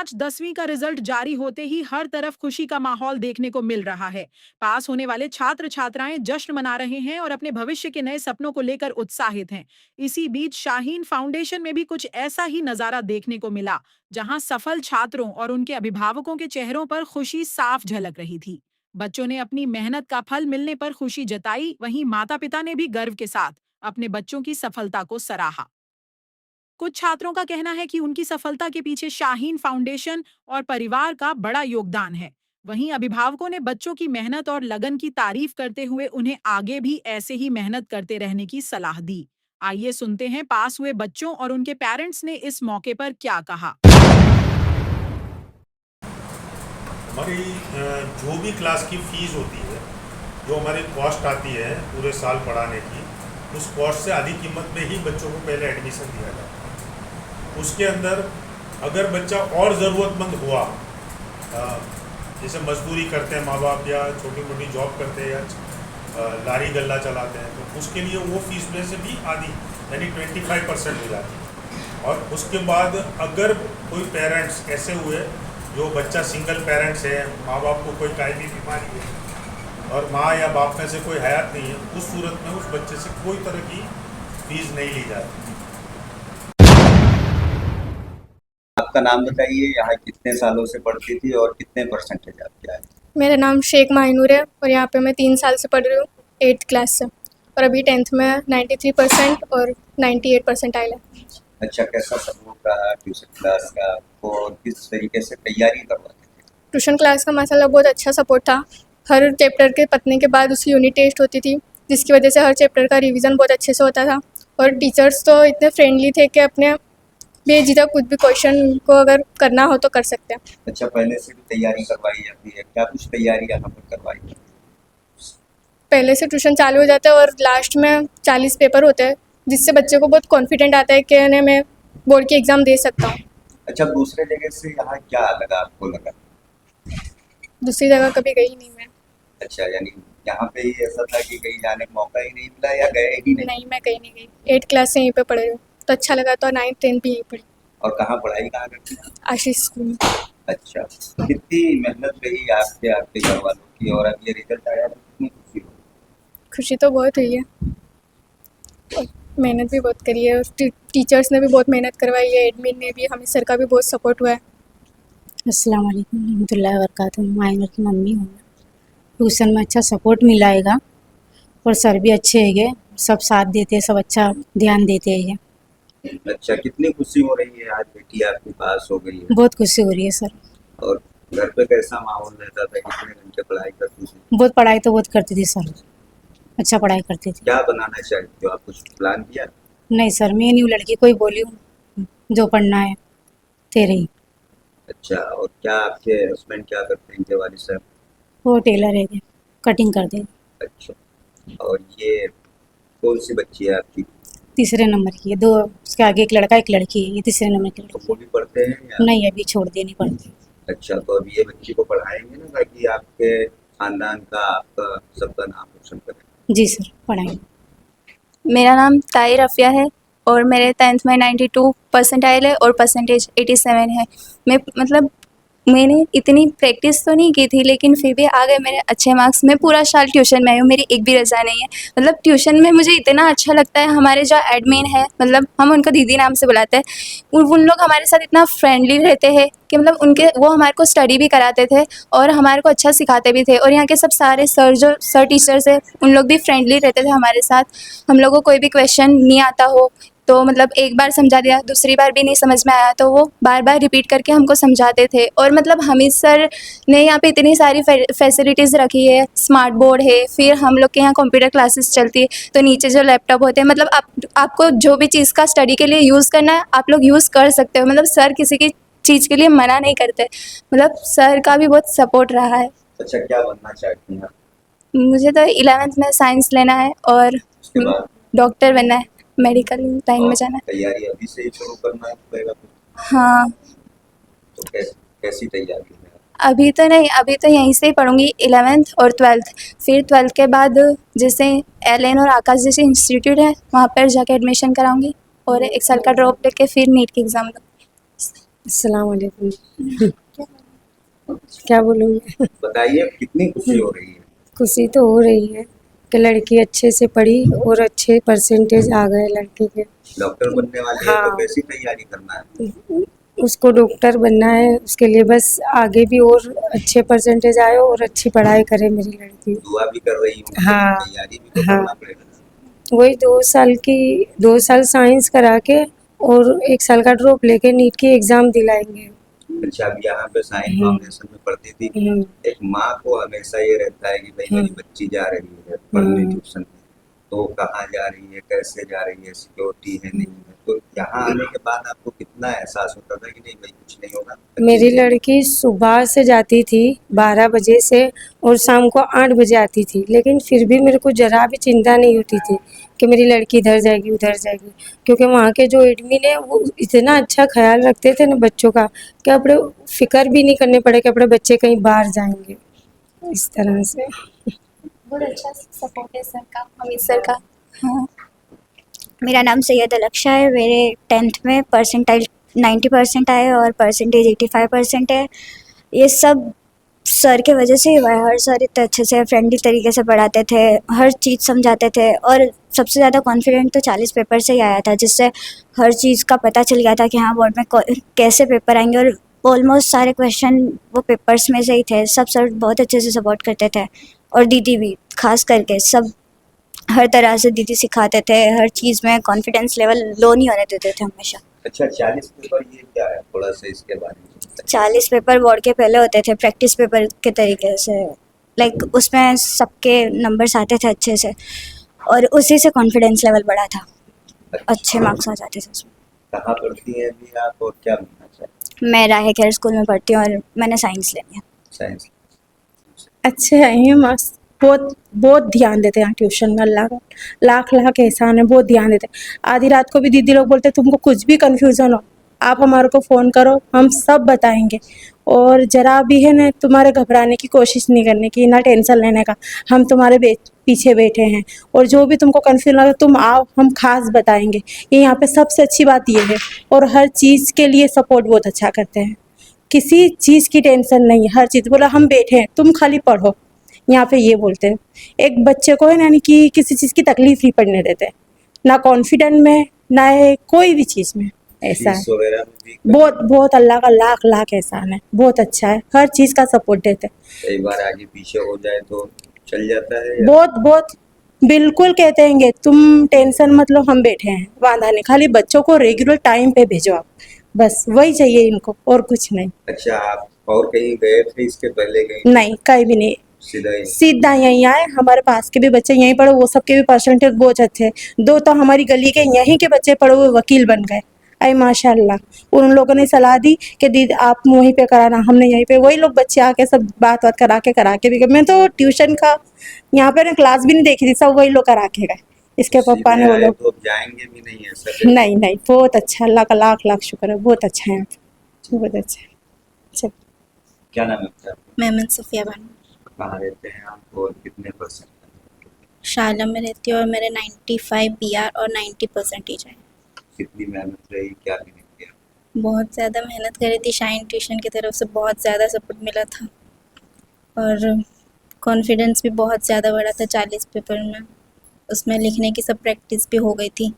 आज 10वीं का रिजल्ट जारी होते ही हर तरफ खुशी का माहौल देखने को मिल रहा है। पास होने वाले छात्र छात्राएं जश्न मना रहे हैं और अपने भविष्य के नए सपनों को लेकर उत्साहित हैं। इसी बीच शाहीन फाउंडेशन में भी कुछ ऐसा ही नजारा देखने को मिला, जहां सफल छात्रों और उनके अभिभावकों के चेहरों पर खुशी साफ झलक रही थी। बच्चों ने अपनी मेहनत का फल मिलने पर खुशी जताई, वहीं माता पिता ने भी गर्व के साथ अपने बच्चों की सफलता को सराहा। कुछ छात्रों का कहना है कि उनकी सफलता के पीछे शाहीन फाउंडेशन और परिवार का बड़ा योगदान है। वहीं अभिभावकों ने बच्चों की मेहनत और लगन की तारीफ करते हुए उन्हें आगे भी ऐसे ही मेहनत करते रहने की सलाह दी। आइए सुनते हैं पास हुए बच्चों और उनके पेरेंट्स ने इस मौके पर क्या कहा। हमारी जो भी क्लास की फ़ीस होती है, जो हमारी कॉस्ट आती है पूरे साल पढ़ाने की, उस कॉस्ट से आधी कीमत में ही बच्चों को पहले एडमिशन दिया जाता है। उसके अंदर अगर बच्चा और ज़रूरतमंद हुआ, जैसे मजदूरी करते हैं माँ बाप या छोटी मोटी जॉब करते हैं या लारी गल्ला चलाते हैं, तो उसके लिए वो फीस में से भी आधी यानी 25% हो जाती है। और उसके बाद अगर कोई पेरेंट्स ऐसे हुए जो बच्चा सिंगल पेरेंट्स है, माँ बाप को कोई कायमी बीमारी है और माँ या बाप में से कोई हयात नहीं है, उस सूरत में उस बच्चे से कोई तरह की फीस नहीं ली जाती। आपका नाम बताइए, यहाँ कितने सालों से पढ़ती थी और कितने परसेंटेज आपके आए? मेरा नाम शेख माहिनूर है और यहाँ पे मैं 3 साल से पढ़ रही हूँ, 8th क्लास से। और अभी 10th में 93% और 98% आए हैं। अच्छा, कैसा सपोर्ट रहा ट्यूशन क्लास का और किस तरीके से तैयारी करवाते थे? ट्यूशन क्लास का माशाल्लाह बहुत अच्छा सपोर्ट था। हर चैप्टर के पढ़ने के बाद उसकी यूनिट टेस्ट होती थी, जिसकी वजह से हर चैप्टर का रिवीजन बहुत अच्छे से होता था। और टीचर्स तो इतने फ्रेंडली थे कि अपने बेझिझक कुछ भी क्वेश्चन को अगर करना हो तो कर सकते हैं। अच्छा, पहले से भी तैयारी करवाई जाती है क्या? कुछ तैयारी यहाँ पर करवाई? पहले से ट्यूशन चालू हो जाता है और लास्ट में 40 पेपर होते हैं, जिससे बच्चे को बहुत कॉन्फिडेंट आता है कि मैं बोर्ड की एग्ज़ाम दे सकता हूँ। अच्छा, दूसरे जगह से यहाँ क्या लगा आपको लगा? दूसरी जगह कभी गई नहीं मैं। अच्छा, यानी यहाँ पे ही ऐसा था कि कहीं जाने का मौका ही नहीं मिला या गए ही नहीं? नहीं, मैं कहीं नहीं गई। 8th क्लास से यहीं पे पढ़ रही हूँ, तो अच्छा लगा तो 9th 10th भी यहीं पढ़ी, और कहाँ पढ़ाई कहाँ करती हैं? आशीष स्कूल में। अच्छा, कितनी मेहनत रही आपके घर वालों की और अब ये रिजल्ट आया तो कितनी खुशी हुई? खुशी तो बहुत हुई है और मेहनत भी बहुत करी है और टीचर्स ने भी बहुत मेहनत करवाई है, एडमिन ने भी, हमें सर का भी बहुत सपोर्ट हुआ है। अस्सलाम वालेकुम रहमतुल्लाहि व बरकातुहू। माहिनूर की मम्मी हूँ। ट्यूशन में अच्छा सपोर्ट मिला हैगा और सर भी अच्छे हैगे, सब साथ देते हैं, सब अच्छा ध्यान देते हैं। अच्छा, कितनी खुशी हो रही है आज बेटी आपके पास हो गई है? बहुत खुशी हो रही है सर। और घर पे कैसा माहौल रहता था? कितने घंटे पढ़ाई करती थी? बहुत पढ़ाई तो बहुत करती थी सर, अच्छा पढ़ाई करती थी। क्या बनाना चाहती हो आप? कुछ प्लान किया? नहीं सर, मैं नहीं हूँ लड़की, कोई बोली हूँ जो पढ़ना है तेरे ही। अच्छा, और क्या आपके हस्बैंड क्या करते हैं, इनके वालिद साहब? वो टेलर है, कटिंग कर दे। अच्छा, और ये कौन सी बच्ची है आपकी? तीसरे नंबर की है, दो उसके आगे एक लड़का एक लड़की है, ये तीसरे नंबर की तो लड़की। वो भी पढ़ते हैं या? नहीं, अभी छोड़ दिए, नहीं पढ़ती। अच्छा, तो अब ये बच्ची को पढ़ाएंगे ना ताकि आपके खानदान का, आपका सबका नाम रोशन करें। जी सर, पढ़ाएंगे। मेरा नाम ताहिर अफिया है और मेरे 10th में 92 परसेंटाइल है और परसेंटेज 87 है। मैं मतलब मैंने इतनी प्रैक्टिस तो नहीं की थी, लेकिन फिर भी आ गए मेरे अच्छे मार्क्स। मैं पूरा साल ट्यूशन में आई हूँ, मेरी एक भी रजा नहीं है। मतलब ट्यूशन में मुझे इतना अच्छा लगता है। हमारे जो एडमिन है, मतलब हम उनको दीदी नाम से बुलाते हैं, उन लोग हमारे साथ इतना फ्रेंडली रहते हैं कि मतलब वो हमारे को स्टडी भी कराते थे और हमारे को अच्छा सिखाते भी थे। और यहाँ के सब सारे सर टीचर्स है, उन लोग भी फ्रेंडली रहते थे हमारे साथ। हम लोग को कोई भी क्वेश्चन नहीं आता हो तो मतलब एक बार समझा दिया, दूसरी बार भी नहीं समझ में आया तो वो बार बार रिपीट करके हमको समझाते थे। और मतलब हमीद सर ने यहाँ पे इतनी सारी फैसिलिटीज़ रखी है, स्मार्ट बोर्ड है, फिर हम लोग के यहाँ कंप्यूटर क्लासेस चलती है, तो नीचे जो लैपटॉप होते हैं, मतलब आपको जो भी चीज़ का स्टडी के लिए यूज़ करना है आप लोग यूज़ कर सकते हो। मतलब सर किसी की चीज़ के लिए मना नहीं करते। मतलब सर का भी बहुत सपोर्ट रहा है। अच्छा, क्या बनना चाहती हैं आप? मुझे तो 11th में साइंस लेना है और उसके बाद डॉक्टर बनना है, मेडिकल लाइन में जाना है। तैयारी अभी से ही शुरू करना पड़ेगा? हाँ, तो कैसी तैयारी है? अभी तो नहीं, अभी तो यहीं से ही पढ़ूंगी 11th और 12th। फिर 12th के बाद जैसे एलएन और आकाश जैसे इंस्टीट्यूट है, वहाँ पर जाके एडमिशन कराऊंगी और 1 साल का ड्रॉप लेके फिर नीट की एग्ज़ाम दूँगी। अस्सलाम वालेकुम। क्या बोलूँ मैं? बताइए कितनी खुशी हो रही है? खुशी तो हो रही है कि लड़की अच्छे से पढ़ी और अच्छे परसेंटेज आ गए लड़की के। डॉक्टर बनने वाली है तो हाँ। कैसी तैयारी करना है? उसको डॉक्टर बनना है, उसके लिए बस आगे भी और अच्छे परसेंटेज आए और अच्छी पढ़ाई करे मेरी लड़की। दुआ भी कर रही हूँ, हाँ। तैयारी भी तो हाँ। करना पड़ेगा। वही 2 साल साइंस करा के और 1 साल का ड्रॉप लेके नीट की एग्ज़ाम दिलाएंगे। अच्छा, अब यहाँ पे साइन हम्म। फाउंडेशन में पढ़ती थी। हम्म। एक माँ को हमेशा ये रहता है कि भाई मेरी बच्ची जा रही है पढ़ने ट्यूशन में, तो कहाँ जा रही है, कैसे जा रही है, सिक्योरिटी है नहीं है। तो यहाँ आने के बाद आपको कितना एहसास होता था कि नहीं भाई कुछ नहीं होगा? मेरी लड़की सुबह से जाती थी 12 बजे से और शाम को 8 बजे आती थी, लेकिन फिर भी मेरे को ज़रा भी चिंता नहीं होती थी कि मेरी लड़की इधर जाएगी उधर जाएगी, क्योंकि वहाँ के जो एडमिन है वो इतना अच्छा ख्याल रखते थे ना बच्चों का कि अपने फिक्र भी नहीं करने पड़े कि अपने बच्चे कहीं बाहर जाएंगे, इस तरह से। बहुत अच्छा सपोर्ट है सर का, अमित सर का। हाँ, मेरा नाम सैयद अलक्षा है। मेरे 10th में परसेंटाइल 90% आए और परसेंटेज 85% है। ये सब सर के वजह से ही हुआ है। हर सर इतने अच्छे से फ्रेंडली तरीके से पढ़ाते थे, हर चीज़ समझाते थे और सबसे ज़्यादा कॉन्फिडेंट तो 40 पेपर से ही आया था, जिससे हर चीज़ का पता चल गया था कि हाँ बोर्ड में कैसे पेपर आएंगे और ऑलमोस्ट सारे क्वेश्चन वो पेपर्स में से ही थे। सब सर बहुत अच्छे से सपोर्ट करते थे और दीदी भी खास करके सब हर तरह से दीदी सिखाते थे। हर चीज़ में कॉन्फिडेंस लेवल लो नहीं होने देते थे हमेशा। अच्छा, 40 पेपर ये क्या है, थोड़ा सा इसके बारे में बताइए। 40 पेपर बोर्ड के पहले होते थे प्रैक्टिस पेपर के तरीके से, लाइक उसमें सबके नंबर्स आते थे अच्छे से और उसी से कॉन्फिडेंस लेवल बढ़ा था, अच्छे मार्क्स आ जाते थे उसमें। कहाँ पढ़ती हैं अभी आप और क्या बनना चाहती मैं राहे केयर स्कूल में पढ़ती हूँ और मैंने साइंस लेनी है। हैं? साइंस। अच्छे हैं मार्क्स, बहुत बहुत ध्यान देते हैं ट्यूशन में। अल्लाह का लाख लाख एहसान है, बहुत ध्यान देते हैं। आधी रात को भी दीदी लोग बोलते हैं तुमको कुछ भी कन्फ्यूज़न हो आप हमारे को फ़ोन करो, हम सब बताएंगे। और ज़रा भी है ना तुम्हारे घबराने की कोशिश नहीं करने की, ना टेंशन लेने का, हम तुम्हारे पीछे बैठे हैं और जो भी तुमको कन्फ्यूजन लगे तुम आओ, हम खास बताएंगे। ये यहाँ पे सबसे अच्छी बात ये है और हर चीज़ के लिए सपोर्ट बहुत अच्छा करते हैं, किसी चीज़ की टेंशन नहीं है, हर चीज़ बोला हम बैठे हैं तुम खाली पढ़ो, यहाँ पे ये बोलते हैं। एक बच्चे को है यानी कि किसी चीज़ की तकलीफ नहीं पड़ने देते, ना कॉन्फिडेंट में ना कोई भी चीज़ में, ऐसा है। फीस वगैरह में भी बहुत बहुत अल्लाह का लाख लाख एहसान है, बहुत अच्छा है, हर चीज़ का सपोर्ट देते हैं। कई बार आगे पीछे हो जाए तो चल जाता है या? बहुत बहुत बिल्कुल कहते हैं तुम टेंशन मत लो, हम बैठे हैं, वादा नहीं, खाली बच्चों को रेगुलर टाइम पे भेजो आप, बस वही चाहिए इनको और कुछ नहीं। अच्छा, आप और कहीं गए थे इसके पहले कहीं? नहीं कहीं भी नहीं, सीधा ही? सीधा यहीं आए। हमारे पास के भी बच्चे यहीं पढ़े, वो सबके भी परसेंटेज बहुत अच्छे, 2 तो हमारी गली के यहीं के बच्चे पढ़े हुए वकील बन गए। अरे माशाल्लाह, उन लोगों ने सलाह दी कि दीदी आप वहीं पे कराना, हमने यहीं पे, वही लोग बच्चे आके सब बात बात करा के भी गए। मैं तो ट्यूशन का यहाँ पे ना क्लास भी नहीं देखी थी, सब वही लोग करा के गए, इसके पप्पा ने सीधे वो आए लोग। तो अब जाएंगे भी नहीं ऐसा कहीं? नहीं नहीं, बहुत अच्छा, अल्लाह का लाख लाख शुक्र है, बहुत अच्छा है, बहुत अच्छा है। अच्छा, क्या नाम है आपका? मैं सफ़िया बानो कहाँ रहते हैं आप और कितने परसेंट? शारजा में रहती हूँ और मेरे 95 PR और 90 परसेंटेज है। कितनी मेहनत रही, क्या नहीं किया? बहुत ज़्यादा मेहनत करी थी, शाइन ट्यूशन की तरफ से बहुत ज़्यादा सपोर्ट मिला था और कॉन्फिडेंस भी बहुत ज़्यादा बढ़ा था 40 पेपर में। उसमें लिखने की सब प्रैक्टिस भी हो गई थी।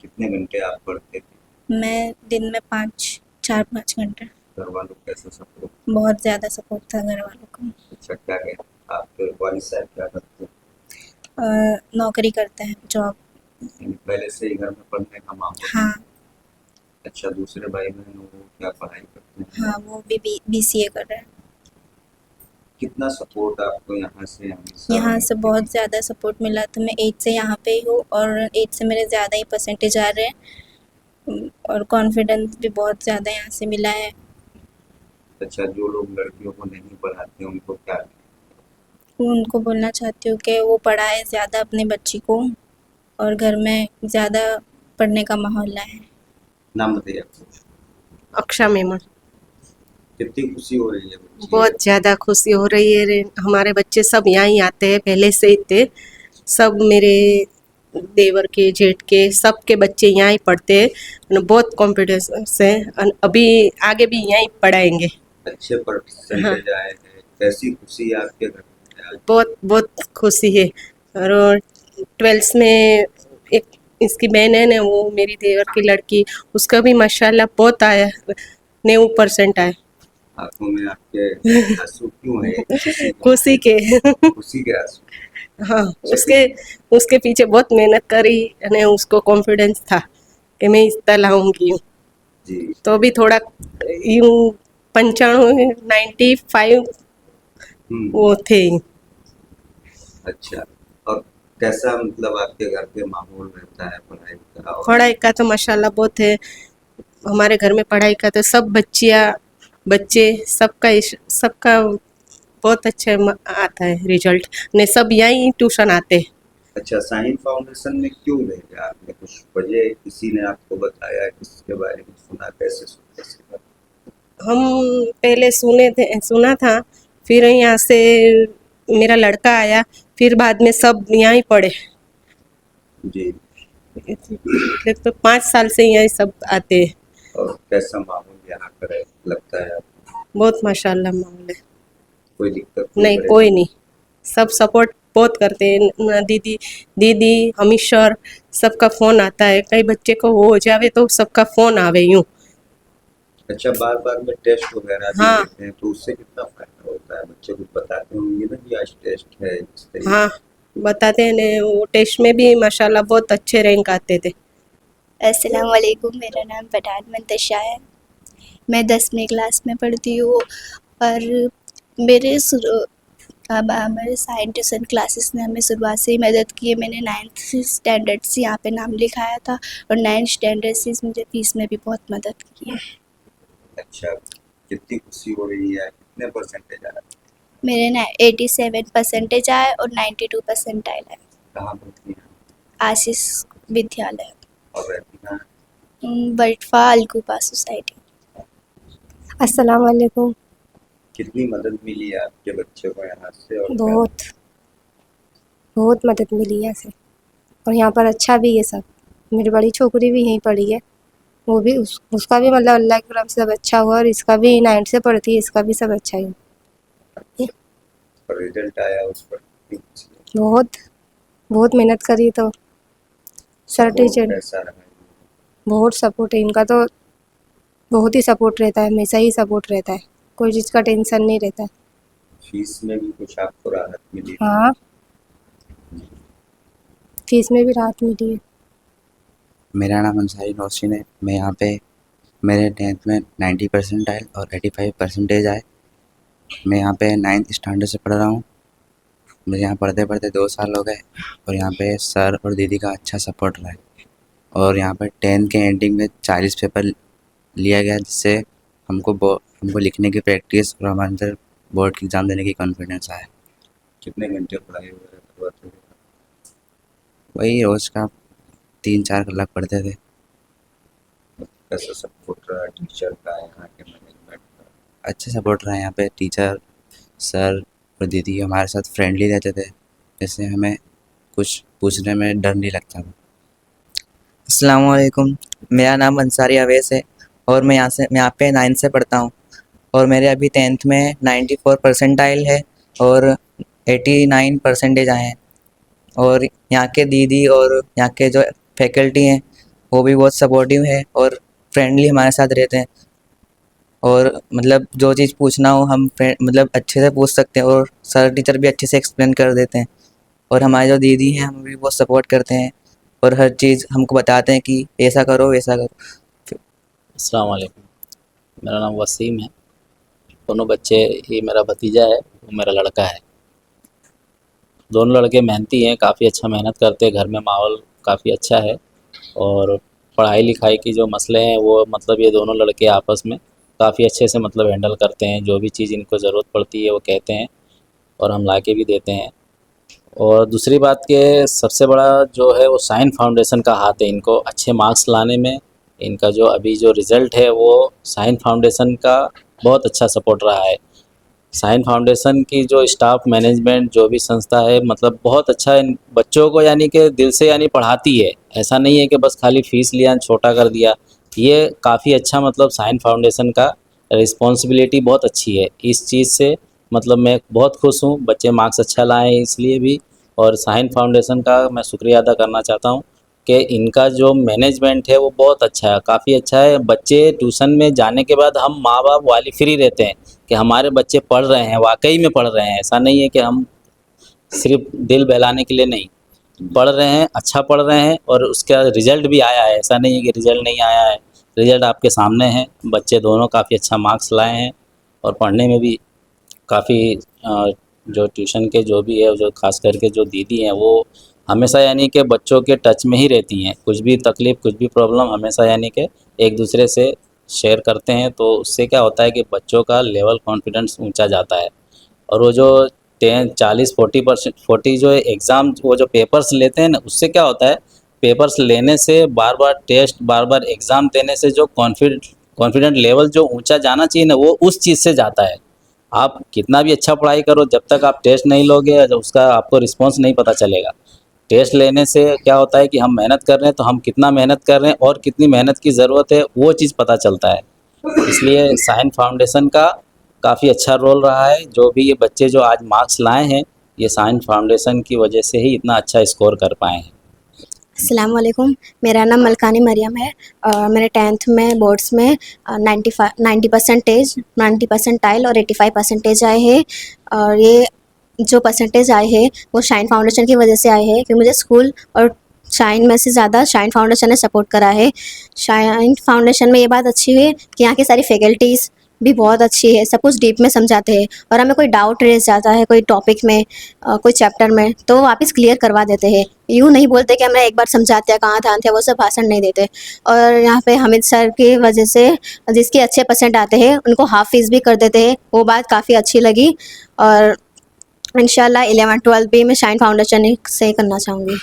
कितने घंटे आप पढ़ते थे? मैं दिन में 4-5 घंटे। घर वालों कैसे सपोर्ट? बहुत ज़्यादा सपोर्ट था घर वालों का। अच्छा, क्या कहते आपके वालिद साहब क्या करते हैं? नौकरी करते हैं, जॉब। यानी पहले से ही घर में पढ़ने का मामला? हाँ अच्छा, दूसरे भाई बहन वो क्या पढ़ाई करते हैं? हाँ, वो भी BCA कर रहे हैं। कितना सपोर्ट आपको यहाँ से हमेशा? यहाँ से बहुत ज़्यादा सपोर्ट मिला, तो मैं 8 से यहाँ पे ही हूँ और 8 से मेरे ज़्यादा ही परसेंटेज आ रहे हैं और कॉन्फिडेंस भी बहुत ज़्यादा यहाँ से मिला है। अच्छा, जो लोग लड़कियों को नहीं पढ़ाते उनको क्या? उनको बोलना चाहती हूँ कि वो पढ़ाए ज़्यादा अपने बच्ची को और घर में ज़्यादा पढ़ने का माहौल लाए। नाम बताइए आपको। अक्षा मेमन। कितनी खुशी हो रही है बच्ची? बहुत ज़्यादा खुशी हो रही है हमारे बच्चे सब यहाँ ही आते हैं, पहले से ही थे सब मेरे देवर के जेठ के सबके बच्चे यहाँ ही पढ़ते हैं और बहुत कॉम्पिटिशन है और अभी आगे भी यहाँ ही पढ़ाएंगे। अच्छे परसेंटेज आए हैं, कैसी खुशी है आपके घर में आज? बहुत बहुत खुशी है। और 12th में एक इसकी बहन है ना, वो मेरी देवर की लड़की, उसका भी माशाल्लाह बहुत आया, 90% आया। आंखों में आपके आंसू क्यों है? खुशी के खुशी के आंसू। हाँ, उसके पीछे बहुत मेहनत करी અને उसको कॉन्फिडेंस था कि मैं इस तरह लाऊंगी हूँ, जी तो भी थोड़ा यूं 95 95 हम्म, वो थे। अच्छा। और कैसा मतलब आपके घर पे माहौल रहता है पढ़ाई का? और पढ़ाई का तो माशाल्लाह बहुत है हमारे घर में। पढ़ाई का तो सब बच्चे सबका बहुत अच्छा आता है रिजल्ट ने, सब यहीं ट्यूशन आते हैं। अच्छा, साइन फाउंडेशन में क्यों रह गए आपने? कुछ वजह किसी ने आपको बताया, किसके बारे में सुना, कैसे? हम पहले सुना था, फिर यहाँ से मेरा लड़का आया, फिर बाद में सब यहाँ ही पढ़े। जी। એટલે तो 5 साल से यहाँ सब आते हैं। और कैसा माहौल यहाँ पर है लगता है आपको? बहुत माशाल्लाह माहौल है, कोई दिक्कत नहीं परेशानी? कोई नहीं, सब सपोर्ट बहुत करते हैं। दीदी हमेशा सबका फ़ोन आता है, कई बच्चे को हो जावे तो सबका फ़ोन आवे यूँ। अच्छा, बार में टेस्ट वगैरह भी हाँ। लेते हैं तो उससे कितना फायदा होता है? बच्चे कुछ बताते होंगे ना कि आज टेस्ट है इस तरीके हाँ, बताते हैं ने, वो टेस्ट में भी माशाल्लाह बहुत अच्छे रैंक आते थे। अस्सलाम वालेकुम, मेरा नाम पठान मंतशा है। मैं 10वीं क्लास में पढ़ती हूँ और हमारे साइंस ट्यूशन क्लासेस ने हमें शुरुआत से ही मदद की है। मैंने 9th स्टैंडर्ड से यहाँ पे नाम लिखाया था और 9th स्टैंडर्ड से मुझे फीस में भी बहुत मदद की है। अच्छा, कितनी खुशी हो रही है? कितने परसेंटेज आया? मेरे 87% आए और 92 परसेंटाइल है। कहाँ पढ़ती हैं? आशीष विद्यालय, और रहती कहाँ? बटफा अलगुबा सोसाइटी। अस्सलाम वालेकुम। कितनी मदद मिली है आपके बच्चे को यहाँ से? और बहुत बहुत मदद मिली है से, और यहाँ पर अच्छा भी है सब। मेरी बड़ी छोकरी भी यहीं पढ़ी है, वो भी उसका भी मतलब अल्लाह के करम से सब अच्छा हुआ, और इसका भी 9th से पढ़ती है, इसका भी सब अच्छा ही है। और रिजल्ट आया उस पर कितनी खुशी है? बहुत बहुत मेहनत करी तो सर सपोर्ट टीचर कैसा रहा? बहुत सपोर्ट है इनका, तो बहुत ही सपोर्ट रहता है, हमेशा ही सपोर्ट रहता है, कोई चीज़ का टेंशन नहीं रहता है। फीस में भी कुछ आपको राहत मिली? हाँ, फीस में भी राहत मिली है। मेरा नाम अंसारी रोशन है। मैं यहाँ पे मेरे 10th में 90% आए और 85% आए। मैं यहाँ पे 9th स्टैंडर्ड से पढ़ रहा हूँ। मुझे यहाँ पढ़ते पढ़ते 2 साल हो गए और यहाँ पे सर और दीदी का अच्छा सपोर्ट रहा है। और यहाँ पर 10th के एंडिंग में 40 पेपर लिया गया, जिससे हमको लिखने की प्रैक्टिस और हमारे अंदर बोर्ड की एग्ज़ाम देने की कॉन्फिडेंस आया। कितने घंटे पढ़ाई वगैरह करवाते थे? वही रोज़ का 3-4 कलाक पढ़ते थे। कैसा सपोर्ट रहा टीचर का, यहाँ के मैनेजमेंट का? अच्छे सपोर्ट रहा है यहाँ पे। टीचर, सर और दीदी हमारे साथ फ्रेंडली रहते थे, जैसे हमें कुछ पूछने में डर नहीं लगता था। अस्सलाम वालेकुम, मेरा नाम अंसारी अवैस है और मैं यहाँ पे 9th से पढ़ता हूँ और मेरे अभी 10th में 94 परसेंटाइल है और 89 परसेंटेज आए हैं। और यहाँ के दीदी और यहाँ के जो फैकल्टी हैं वो भी बहुत सपोर्टिव है और फ्रेंडली हमारे साथ रहते हैं। और मतलब जो चीज़ पूछना हो हम मतलब अच्छे से पूछ सकते हैं और सर टीचर भी अच्छे से एक्सप्लेन कर देते हैं। और हमारे जो दीदी हैं हमें भी बहुत सपोर्ट करते हैं और हर चीज़ हमको बताते हैं कि ऐसा करो वैसा करो। अस्सलाम वालेकुम, मेरा नाम वसीम है। दोनों बच्चे, ये मेरा भतीजा है, वो मेरा लड़का है। दोनों लड़के मेहनती हैं, काफ़ी अच्छा मेहनत करते हैं। घर में माहौल काफ़ी अच्छा है और पढ़ाई लिखाई की जो मसले हैं वो मतलब ये दोनों लड़के आपस में काफ़ी अच्छे से मतलब हैंडल करते हैं। जो भी चीज़ इनको ज़रूरत पड़ती है वो कहते हैं और हम ला के भी देते हैं। और दूसरी बात के सबसे बड़ा जो है वो साइन फाउंडेशन का हाथ है इनको अच्छे मार्क्स लाने में। इनका जो अभी जो रिज़ल्ट है वो साइन फाउंडेशन का बहुत अच्छा सपोर्ट रहा है। साइन फाउंडेशन की जो स्टाफ मैनेजमेंट जो भी संस्था है मतलब बहुत अच्छा इन बच्चों को यानी कि दिल से यानी पढ़ाती है। ऐसा नहीं है कि बस खाली फ़ीस लिया छोटा कर दिया। ये काफ़ी अच्छा मतलब साइन फाउंडेशन का रिस्पॉन्सिबिलिटी बहुत अच्छी है। इस चीज़ से मतलब मैं बहुत खुश हूँ। बच्चे मार्क्स अच्छा लाए हैं इसलिए भी, और साइन फाउंडेशन का मैं शुक्रिया अदा करना चाहता हूँ कि इनका जो मैनेजमेंट है वो बहुत अच्छा है, काफ़ी अच्छा है। बच्चे ट्यूशन में जाने के बाद हम माँ बाप वाली फ्री रहते हैं कि हमारे बच्चे पढ़ रहे हैं, वाकई में पढ़ रहे हैं। ऐसा नहीं है कि हम सिर्फ दिल बहलाने के लिए नहीं, पढ़ रहे हैं, अच्छा पढ़ रहे हैं और उसका रिज़ल्ट भी आया है। ऐसा नहीं है कि रिज़ल्ट नहीं आया है, रिज़ल्ट आपके सामने है। बच्चे दोनों काफ़ी अच्छा मार्क्स लाए हैं और पढ़ने में भी काफ़ी जो ट्यूशन के जो भी है, जो ख़ास करके जो दीदी हैं वो हमेशा यानी कि बच्चों के टच में ही रहती हैं। कुछ भी तकलीफ़, कुछ भी प्रॉब्लम हमेशा यानी कि एक दूसरे से शेयर करते हैं, तो उससे क्या होता है कि बच्चों का लेवल कॉन्फिडेंस ऊंचा जाता है। और वो जो 40% 40 जो एग्ज़ाम वो जो पेपर्स लेते हैं ना, उससे क्या होता है, पेपर्स लेने से बार बार टेस्ट, बार बार एग्ज़ाम देने से जो कॉन्फिडेंट लेवल जो ऊंचा जाना चाहिए ना, वो उस चीज़ से जाता है। आप कितना भी अच्छा पढ़ाई करो, जब तक आप टेस्ट नहीं लोगे, जब उसका आपको रिस्पॉन्स नहीं पता चलेगा। टेस्ट लेने से क्या होता है कि हम मेहनत कर रहे हैं, तो हम कितना मेहनत कर रहे हैं और कितनी मेहनत की ज़रूरत है वो चीज़ पता चलता है। इसलिए साइन फाउंडेशन का काफ़ी अच्छा रोल रहा है। जो भी ये बच्चे जो आज मार्क्स लाए हैं, ये साइन फाउंडेशन की वजह से ही इतना अच्छा स्कोर कर पाए हैं। अस्सलाम वालेकुम, मेरा नाम मलकानी मरियम है और मेरे 10th में बोर्ड्स में 90 परसेंटाइल और 85 परसेंटेज आए हैं। और ये जो परसेंटेज आए हैं वो शाइन फाउंडेशन की वजह से आए हैं, क्योंकि मुझे स्कूल और शाइन में से ज़्यादा शाइन फाउंडेशन ने सपोर्ट करा है। शाइन फाउंडेशन में ये बात अच्छी है कि यहाँ की सारी फैकल्टीज़ भी बहुत अच्छी है, सब कुछ डीप में समझाते हैं और हमें कोई डाउट रेज जाता है कोई टॉपिक में, कोई चैप्टर में, तो वो वापस क्लियर करवा देते हैं। यूँ नहीं बोलते कि हमें एक बार समझाते हैं कहाँ ध्यान थे, वो सब भाषण नहीं देते। और यहाँ पे हामिद सर की वजह से जिसके अच्छे परसेंट आते हैं उनको हाफ फीस भी कर देते हैं, वो बात काफ़ी अच्छी लगी। और इंशाल्लाह 11-12 भी मैं शाइन फाउंडेशन से करना चाहूँगी।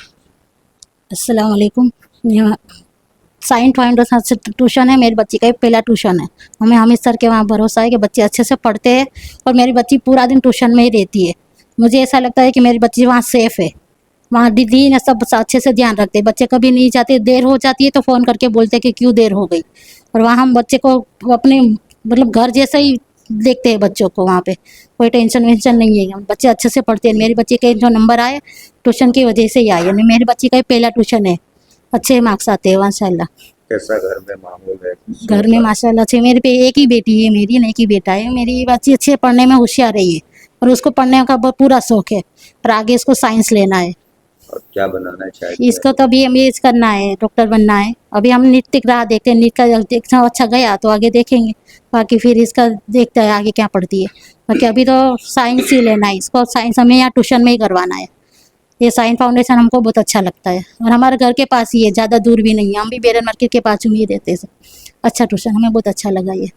अस्सलाम वालेकुम। यहाँ साइन फाउंडेशन से ट्यूशन है, मेरी बच्ची का पहला ट्यूशन है। हमें हामिद सर के वहाँ भरोसा है कि बच्चे अच्छे से पढ़ते हैं और मेरी बच्ची पूरा दिन ट्यूशन में ही रहती है। मुझे ऐसा लगता है कि मेरी बच्ची वहाँ सेफ़ है, वहाँ दीदी ने सब अच्छे से ध्यान रखते हैं। बच्चे कभी नहीं जाते, देर हो जाती है तो फ़ोन करके बोलते कि क्यों देर हो गई, और वहाँ हम बच्चे को अपने मतलब घर जैसा ही देखते हैं बच्चों को। वहाँ पे कोई टेंशन वेंशन नहीं है, बच्चे अच्छे से पढ़ते हैं। मेरी बच्ची के जो नंबर आए ट्यूशन की वजह से ही आए, यानी मेरी बच्ची का पहला ट्यूशन है, अच्छे मार्क्स आते हैं माशाल्लाह। कैसा घर में माहौल है? घर में माशाल्लाह अच्छे, मेरे पे एक ही बेटी है, मेरी नहीं की बेटा है। मेरी बच्ची अच्छे पढ़ने में होशियार रही है और उसको पढ़ने का बहुत पूरा शौक है और आगे इसको साइंस लेना है। और क्या बनाना चाहिए इसको तो अभी एमबीए करना है, डॉक्टर बनना है। अभी हम नीट तक राह देखते हैं, नीट का एग्जाम अच्छा गया तो आगे देखेंगे, बाकी फिर इसका देखते हैं आगे क्या पढ़ती है। बाकी अभी तो साइंस ही लेना है इसको, साइंस हमें यहाँ ट्यूशन में ही करवाना है। ये साइन फाउंडेशन हमको बहुत अच्छा लगता है और हमारे घर के पास ही है, ज़्यादा दूर भी नहीं है। हम भी बेरन मार्केट के पास में ही रहते हैं। अच्छा ट्यूशन हमें बहुत अच्छा लगा ये।